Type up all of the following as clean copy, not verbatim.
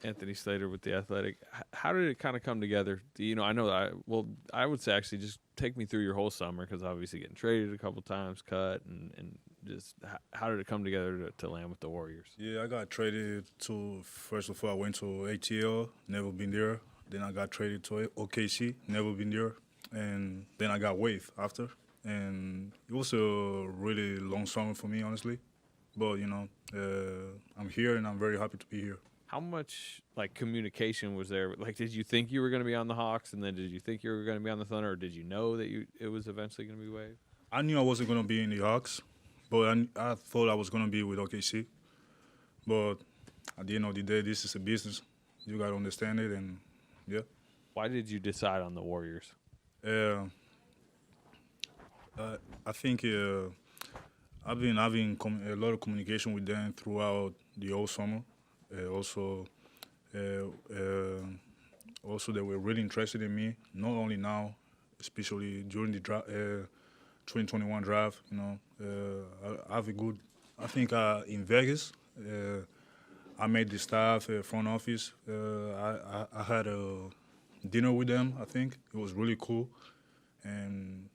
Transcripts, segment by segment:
Anthony Slater with the Athletic. How did it kind of come together? I know I would say actually just take me through your whole summer because obviously getting traded a couple times, cut, and just how did it come together to land with the Warriors? Yeah, I got traded to, first of all, I went to ATL, never been there. Then I got traded to OKC, never been there. And then I got waived after. And it was a really long summer for me, honestly. But, I'm here and I'm very happy to be here. How much communication was there? Did you think you were going to be on the Hawks, and then did you think you were going to be on the Thunder, or did you know that it was eventually going to be waived? I knew I wasn't going to be in the Hawks, but I thought I was going to be with OKC. But at the end of the day, this is a business. You got to understand it, and yeah. Why did you decide on the Warriors? I think I've been having a lot of communication with them throughout the whole summer. Also, they were really interested in me. Not only now, especially during the 2021 draft. I have a good. I think in Vegas, I met the staff, front office. I had a dinner with them. I think it was really cool, and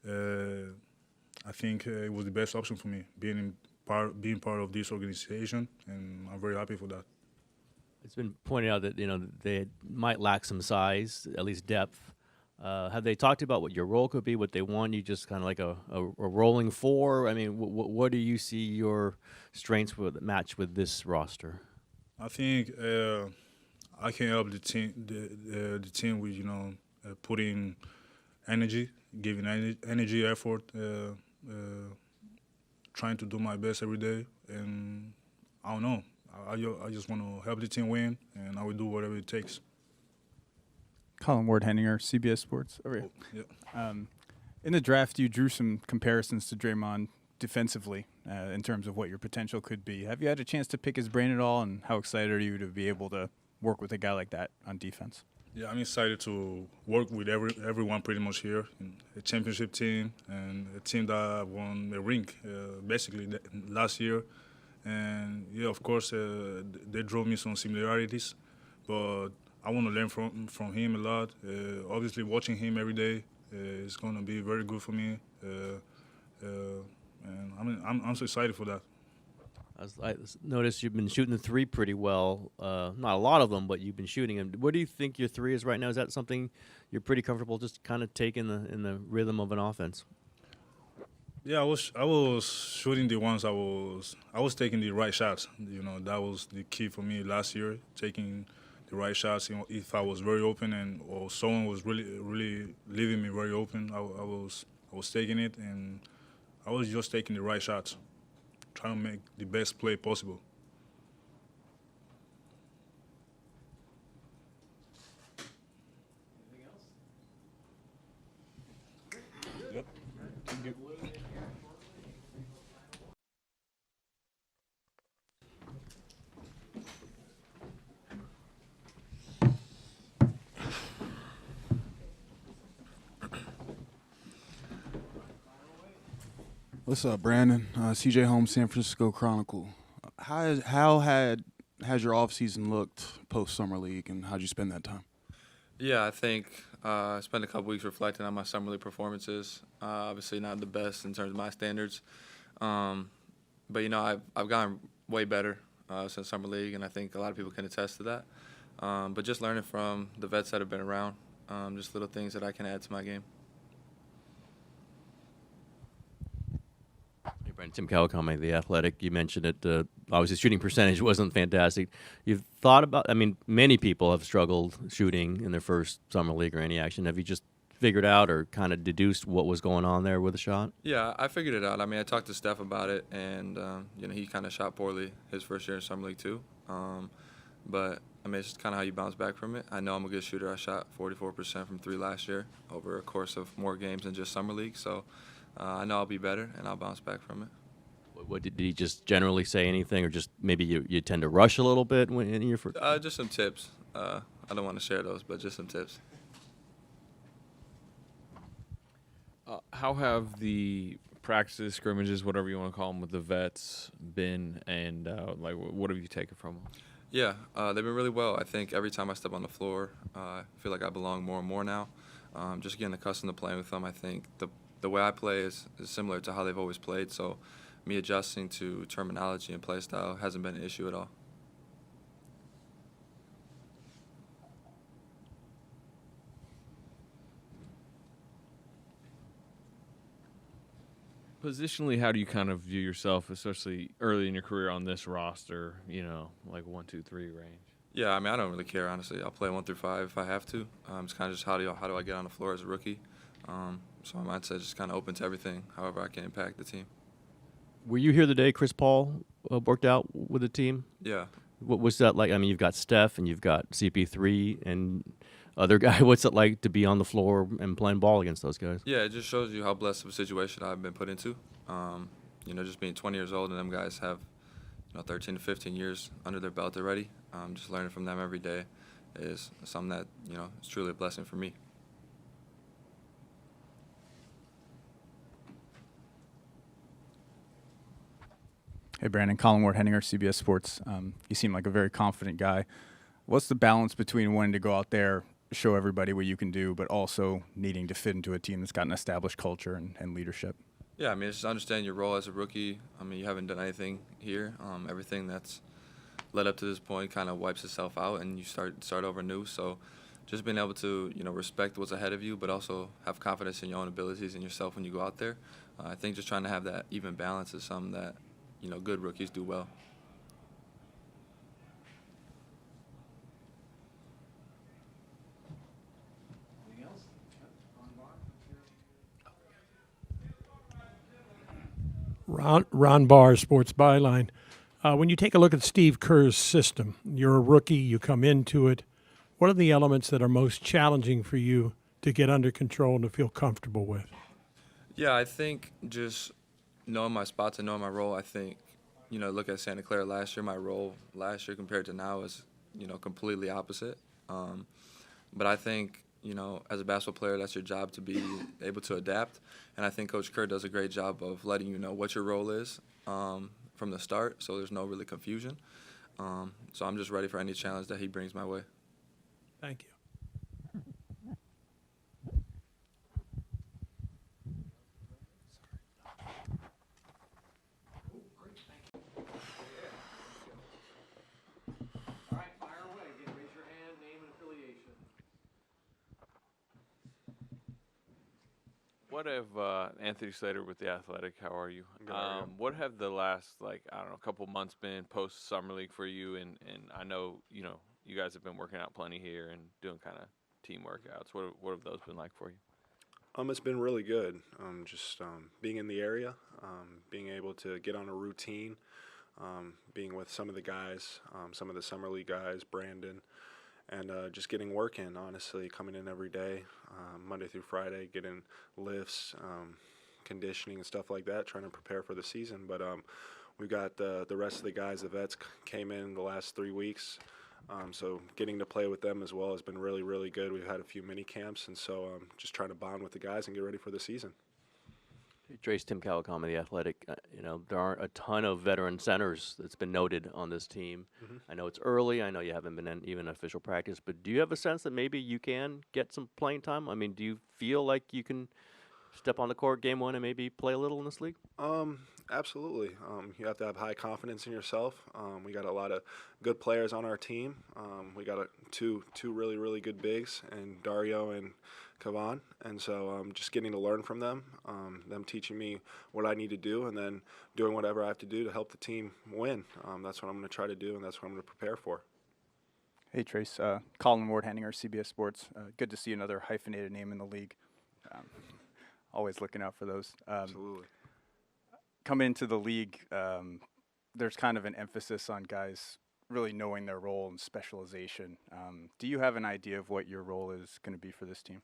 I think it was the best option for me being part of this organization, and I'm very happy for that. It's been pointed out that they might lack some size, at least depth. Have they talked about what your role could be, what they want you just kind of like a rolling four? I mean, what do you see your strengths would match with this roster? I think I can help the team with putting energy, giving energy, effort, trying to do my best every day, and I don't know. I just want to help the team win, and I will do whatever it takes. Colin Ward-Henninger, CBS Sports. Over here. Yeah. In the draft, you drew some comparisons to Draymond defensively in terms of what your potential could be. Have you had a chance to pick his brain at all, and how excited are you to be able to work with a guy like that on defense? Yeah, I'm excited to work with everyone pretty much here. A championship team and a team that won a ring basically last year. And, yeah, of course, they drove me some similarities. But I want to learn from him a lot. Obviously, watching him every day is going to be very good for me. And I'm so excited for that. I noticed you've been shooting the three pretty well. Not a lot of them, but you've been shooting them. What do you think your three is right now? Is that something you're pretty comfortable just kind of taking in the rhythm of an offense? Yeah, I was shooting the ones I was taking the right shots. That was the key for me last year, taking the right shots. If I was very open or someone was really leaving me very open, I was taking it, and I was just taking the right shots, trying to make the best play possible. Anything else? Yep. Good. What's up, Brandon? CJ Holmes, San Francisco Chronicle. Has your off season looked post summer league, and how'd you spend that time? Yeah, I think I spent a couple weeks reflecting on my summer league performances. Obviously, not the best in terms of my standards, but I've gotten way better since summer league, and I think a lot of people can attest to that. But just learning from the vets that have been around, just little things that I can add to my game. Hey, Brandon, Tim Kawakami, The Athletic. You mentioned it. Obviously, shooting percentage wasn't fantastic. You've thought about, many people have struggled shooting in their first summer league or any action. Have you just figured out or kind of deduced what was going on there with the shot? Yeah, I figured it out. I talked to Steph about it, and, he kind of shot poorly his first year in summer league too. But, it's just kind of how you bounce back from it. I know I'm a good shooter. I shot 44% from three last year over a course of more games than just summer league. So I know I'll be better, and I'll bounce back from it. What did he just generally say anything, or just maybe you tend to rush a little bit when in your first? Just some tips. I don't want to share those, but just some tips. How have the practices, scrimmages, whatever you want to call them, with the vets been, and what have you taken from them? Yeah, they've been really well. I think every time I step on the floor, I feel like I belong more and more now. Just getting accustomed to playing with them, I think the way I play is similar to how they've always played. So me adjusting to terminology and play style hasn't been an issue at all. Positionally, how do you kind of view yourself, especially early in your career on this roster? Like 1, 2, 3 range. Yeah, I mean, I don't really care, honestly. I'll play 1 through 5 if I have to. It's kind of just how do I get on the floor as a rookie. So my mindset is just kind of open to everything, however I can impact the team. Were you here the day Chris Paul worked out with the team? Yeah. What was that like? I mean, you've got Steph and you've got CP3 and other guy. What's it like to be on the floor and playing ball against those guys? Yeah, it just shows you how blessed of a situation I've been put into. Just being 20 years old and them guys have, 13 to 15 years under their belt already. Just learning from them every day is something that, is truly a blessing for me. Hey, Brandon. Colin Ward-Henninger, CBS Sports. You seem like a very confident guy. What's the balance between wanting to go out there, show everybody what you can do, but also needing to fit into a team that's got an established culture and leadership? Yeah, I mean, it's just understanding your role as a rookie. I mean, you haven't done anything here. Everything that's led up to this point kind of wipes itself out, and you start over new. So just being able to, respect what's ahead of you, but also have confidence in your own abilities and yourself when you go out there. I think just trying to have that even balance is something that, good rookies do well. Ron Barr, Sports Byline. When you take a look at Steve Kerr's system, you're a rookie, you come into it. What are the elements that are most challenging for you to get under control and to feel comfortable with? Yeah, I think just knowing my spots and knowing my role, I think, look at Santa Clara last year, my role last year compared to now is, completely opposite. But I think, as a basketball player, that's your job to be able to adapt. And I think Coach Kerr does a great job of letting you know what your role is from the start, so there's no really confusion. So I'm just ready for any challenge that he brings my way. Thank you. What have Anthony Slater with the Athletic? How are you? What have the last couple months been post summer league for you? And I know you guys have been working out plenty here and doing kind of team workouts. What have those been like for you? It's been really good. Just being in the area, being able to get on a routine, being with some of the guys, some of the summer league guys, Brandon, and just getting work in, honestly, coming in every day, Monday through Friday, getting lifts, conditioning and stuff like that, trying to prepare for the season. But we've got the rest of the guys, the vets, came in the last 3 weeks. So getting to play with them as well has been really, really good. We've had a few mini camps, and so just trying to bond with the guys and get ready for the season. Trace, Tim Cowicom of the Athletic. There aren't a ton of veteran centers that's been noted on this team. Mm-hmm. I know it's early. I know you haven't been in even official practice, but do you have a sense that maybe you can get some playing time? I mean, do you feel like you can step on the court game one and maybe play a little in this league? Absolutely. You have to have high confidence in yourself. We got a lot of good players on our team. We got two really, really good bigs, and Dario and Kavan. And so just getting to learn from them, them teaching me what I need to do, and then doing whatever I have to do to help the team win. That's what I'm going to try to do, and that's what I'm going to prepare for. Hey, Trace. Colin Ward-Henninger, CBS Sports. Good to see another hyphenated name in the league. Always looking out for those. Absolutely. Coming into the league, there's kind of an emphasis on guys really knowing their role and specialization. Do you have an idea of what your role is going to be for this team?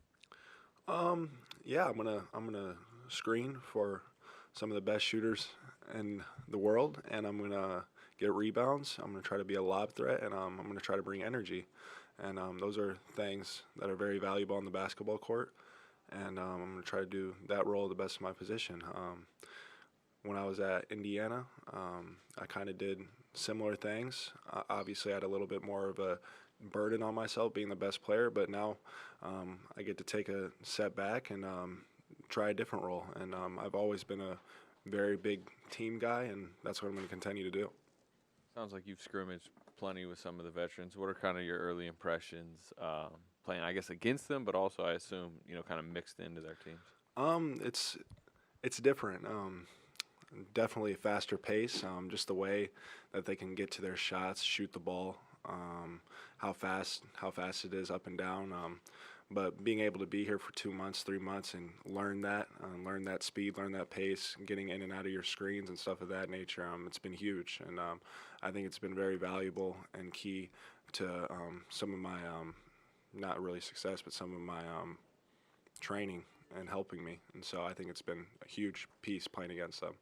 Yeah, I'm gonna screen for some of the best shooters in the world, and I'm gonna get rebounds. I'm gonna try to be a lob threat, and I'm gonna try to bring energy. And those are things that are very valuable on the basketball court. And I'm going to try to do that role to the best of my position. when I was at Indiana. I kind of did similar things. Obviously, I had a little bit more of a burden on myself being the best player, but now I get to take a step back and try a different role. And I've always been a very big team guy, and that's what I'm going to continue to do. Sounds like you've scrimmaged plenty with some of the veterans. What are kind of your early impressions playing, I guess, against them, but also I assume kind of mixed into their teams? It's different. Definitely a faster pace. Just the way that they can get to their shots, shoot the ball, how fast it is up and down. But being able to be here for 2 months, 3 months, and learn that speed, learn that pace, getting in and out of your screens and stuff of that nature, it's been huge. And I think it's been very valuable and key to some of my, not really success, but some of my training and helping me. And so I think it's been a huge piece playing against them.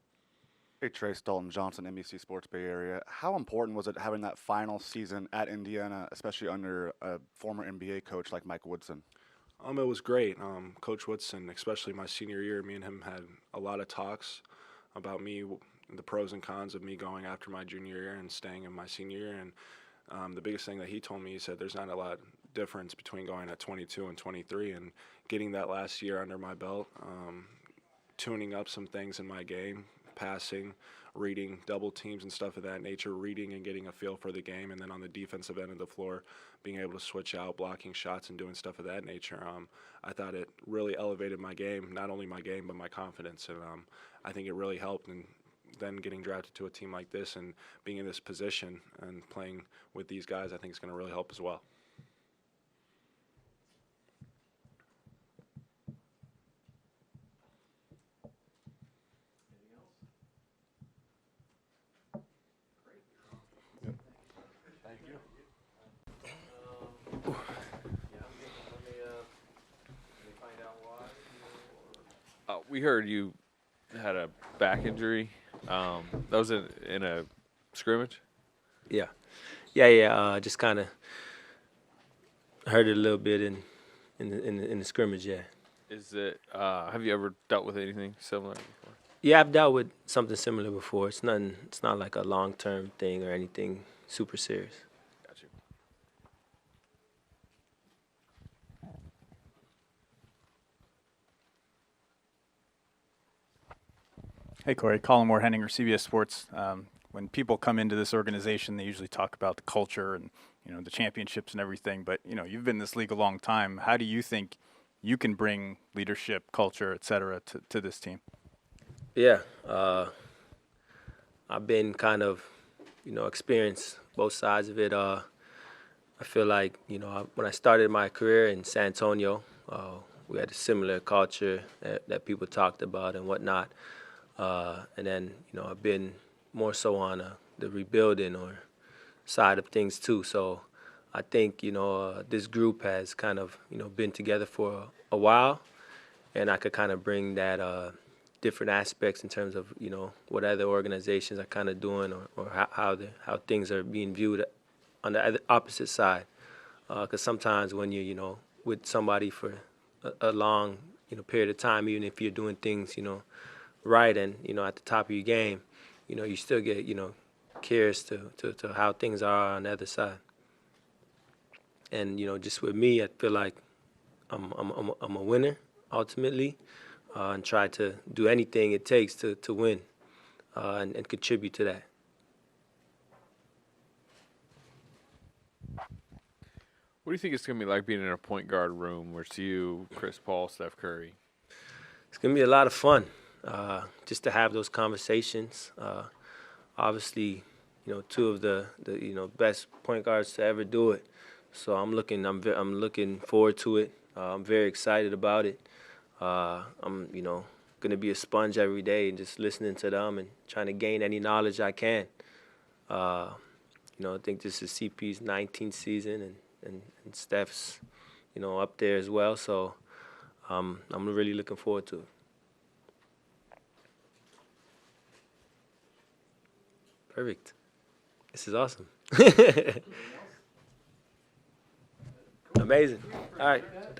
Hey, Trace Dalton Johnson, NBC Sports Bay Area. How important was it having that final season at Indiana, especially under a former NBA coach like Mike Woodson? It was great. Coach Woodson, especially my senior year, me and him had a lot of talks about me, the pros and cons of me going after my junior year and staying in my senior year. And the biggest thing that he told me, he said there's not a lot of difference between going at 22 and 23, and getting that last year under my belt, tuning up some things in my game, passing, reading double teams and stuff of that nature, reading and getting a feel for the game, and then on the defensive end of the floor, being able to switch out, blocking shots and doing stuff of that nature. I thought it really elevated my game, not only my game, but my confidence. And I think it really helped. And then getting drafted to a team like this and being in this position and playing with these guys, I think is going to really help as well. We heard you had a back injury. That was in a scrimmage? Yeah. Just kind of hurt it a little bit in the scrimmage. Yeah. Is it? Have you ever dealt with anything similar before? Yeah, I've dealt with something similar before. It's nothing. It's not like a long-term thing or anything super serious. Got you. Hey, Corey. Colin Moore, Henninger, CBS Sports. When people come into this organization, they usually talk about the culture and the championships and everything. But you've been in this league a long time. How do you think you can bring leadership, culture, et cetera, to this team? Yeah, I've been kind of experienced both sides of it. I feel like when I started my career in San Antonio, we had a similar culture that people talked about and whatnot. And then, I've been more so on the rebuilding or side of things too. So I think, this group has kind of, been together for a while, and I could kind of bring that different aspects in terms of, what other organizations are kind of doing or how things are being viewed on the opposite side. Because sometimes when you're, with somebody for a long, period of time, even if you're doing things, right and at the top of your game, you still get curious to how things are on the other side. And just with me, I feel like I'm a winner ultimately, and try to do anything it takes to win and contribute to that. What do you think it's going to be like being in a point guard room where it's you, Chris Paul, Steph Curry? It's going to be a lot of fun. Just to have those conversations. Obviously, two of the best point guards to ever do it. So I'm looking forward to it. I'm very excited about it. I'm gonna be a sponge every day and just listening to them and trying to gain any knowledge I can. I think this is CP's 19th season and Steph's up there as well. So I'm really looking forward to it. Perfect. This is awesome. Amazing. All right. Thank you.